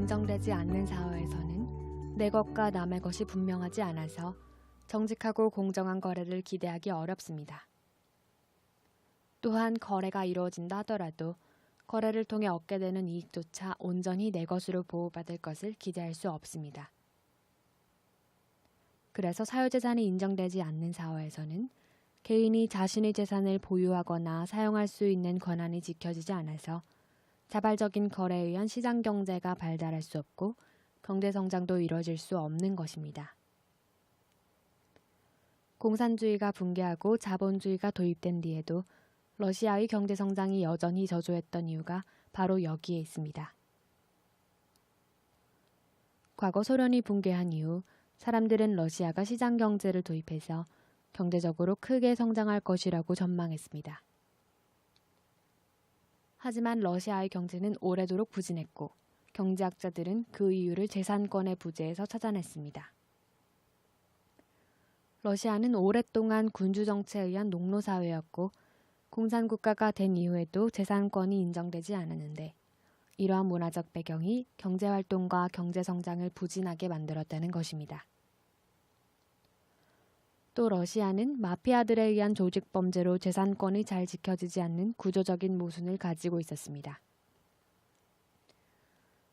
인정되지 않는 사회에서는 내 것과 남의 것이 분명하지 않아서 정직하고 공정한 거래를 기대하기 어렵습니다. 또한 거래가 이루어진다 하더라도 거래를 통해 얻게 되는 이익조차 온전히 내 것으로 보호받을 것을 기대할 수 없습니다. 그래서 사유재산이 인정되지 않는 사회에서는 개인이 자신의 재산을 보유하거나 사용할 수 있는 권한이 지켜지지 않아서 자발적인 거래에 의한 시장경제가 발달할 수 없고 경제성장도 이뤄질 수 없는 것입니다. 공산주의가 붕괴하고 자본주의가 도입된 뒤에도 러시아의 경제성장이 여전히 저조했던 이유가 바로 여기에 있습니다. 과거 소련이 붕괴한 이후 사람들은 러시아가 시장경제를 도입해서 경제적으로 크게 성장할 것이라고 전망했습니다. 하지만 러시아의 경제는 오래도록 부진했고 경제학자들은 그 이유를 재산권의 부재에서 찾아냈습니다. 러시아는 오랫동안 군주정치에 의한 농노사회였고 공산국가가 된 이후에도 재산권이 인정되지 않았는데 이러한 문화적 배경이 경제활동과 경제성장을 부진하게 만들었다는 것입니다. 또 러시아는 마피아들에 의한 조직범죄로 재산권이 잘 지켜지지 않는 구조적인 모순을 가지고 있었습니다.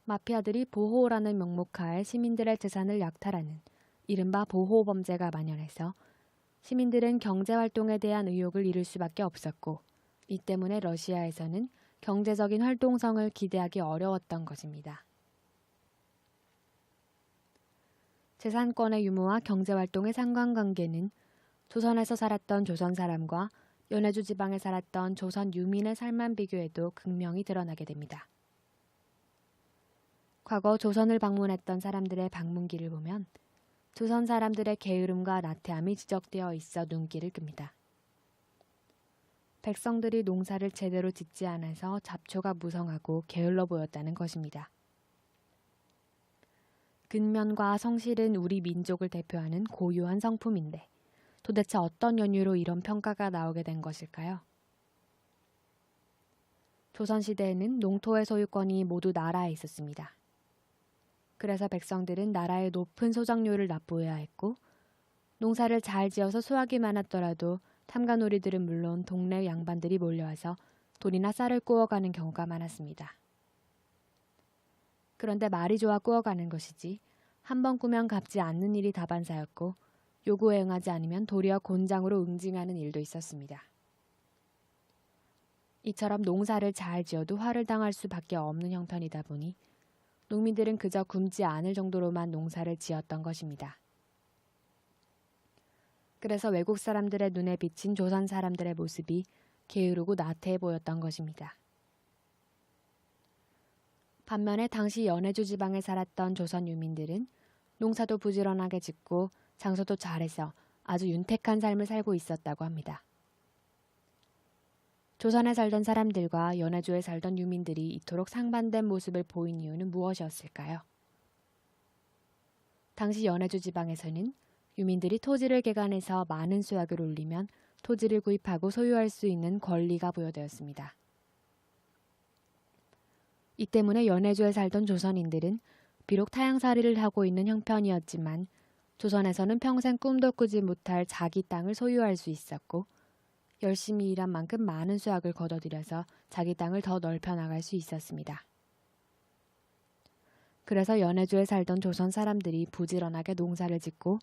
마피아들이 보호라는 명목하에 시민들의 재산을 약탈하는 이른바 보호범죄가 만연해서 시민들은 경제활동에 대한 의욕을 잃을 수밖에 없었고 이 때문에 러시아에서는 경제적인 활동성을 기대하기 어려웠던 것입니다. 재산권의 유무와 경제활동의 상관관계는 조선에서 살았던 조선 사람과 연해주 지방에 살았던 조선 유민의 삶만 비교해도 극명히 드러나게 됩니다. 과거 조선을 방문했던 사람들의 방문기를 보면 조선 사람들의 게으름과 나태함이 지적되어 있어 눈길을 끕니다. 백성들이 농사를 제대로 짓지 않아서 잡초가 무성하고 게을러 보였다는 것입니다. 근면과 성실은 우리 민족을 대표하는 고유한 성품인데 도대체 어떤 연유로 이런 평가가 나오게 된 것일까요? 조선시대에는 농토의 소유권이 모두 나라에 있었습니다. 그래서 백성들은 나라의 높은 소작료를 납부해야 했고 농사를 잘 지어서 수확이 많았더라도 탐관오리들은 물론 동네 양반들이 몰려와서 돌이나 쌀을 구워가는 경우가 많았습니다. 그런데 말이 좋아 구워가는 것이지 한 번 꾸면 갚지 않는 일이 다반사였고 요구에 응하지 않으면 도리어 곤장으로 응징하는 일도 있었습니다. 이처럼 농사를 잘 지어도 화를 당할 수밖에 없는 형편이다 보니 농민들은 그저 굶지 않을 정도로만 농사를 지었던 것입니다. 그래서 외국 사람들의 눈에 비친 조선 사람들의 모습이 게으르고 나태해 보였던 것입니다. 반면에 당시 연해주 지방에 살았던 조선 유민들은 농사도 부지런하게 짓고 장소도 잘해서 아주 윤택한 삶을 살고 있었다고 합니다. 조선에 살던 사람들과 연해주에 살던 유민들이 이토록 상반된 모습을 보인 이유는 무엇이었을까요? 당시 연해주 지방에서는 유민들이 토지를 개간해서 많은 수확을 올리면 토지를 구입하고 소유할 수 있는 권리가 부여되었습니다. 이 때문에 연해주에 살던 조선인들은 비록 타향살이를 하고 있는 형편이었지만 조선에서는 평생 꿈도 꾸지 못할 자기 땅을 소유할 수 있었고 열심히 일한 만큼 많은 수확을 거둬들여서 자기 땅을 더 넓혀 나갈 수 있었습니다. 그래서 연해주에 살던 조선 사람들이 부지런하게 농사를 짓고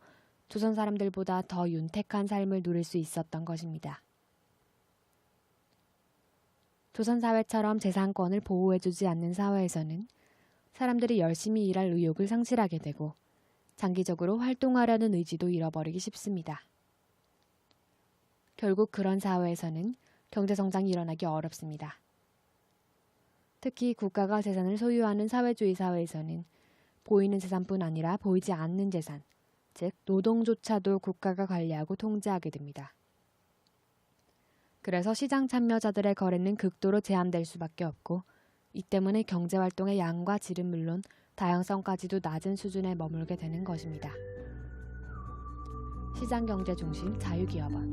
조선 사람들보다 더 윤택한 삶을 누릴 수 있었던 것입니다. 조선 사회처럼 재산권을 보호해주지 않는 사회에서는 사람들이 열심히 일할 의욕을 상실하게 되고 장기적으로 활동하려는 의지도 잃어버리기 쉽습니다. 결국 그런 사회에서는 경제성장이 일어나기 어렵습니다. 특히 국가가 재산을 소유하는 사회주의 사회에서는 보이는 재산뿐 아니라 보이지 않는 재산, 즉 노동조차도 국가가 관리하고 통제하게 됩니다. 그래서 시장 참여자들의 거래는 극도로 제한될 수밖에 없고 이 때문에 경제활동의 양과 질은 물론 다양성까지도 낮은 수준에 머물게 되는 것입니다. 시장경제 중심 자유기업원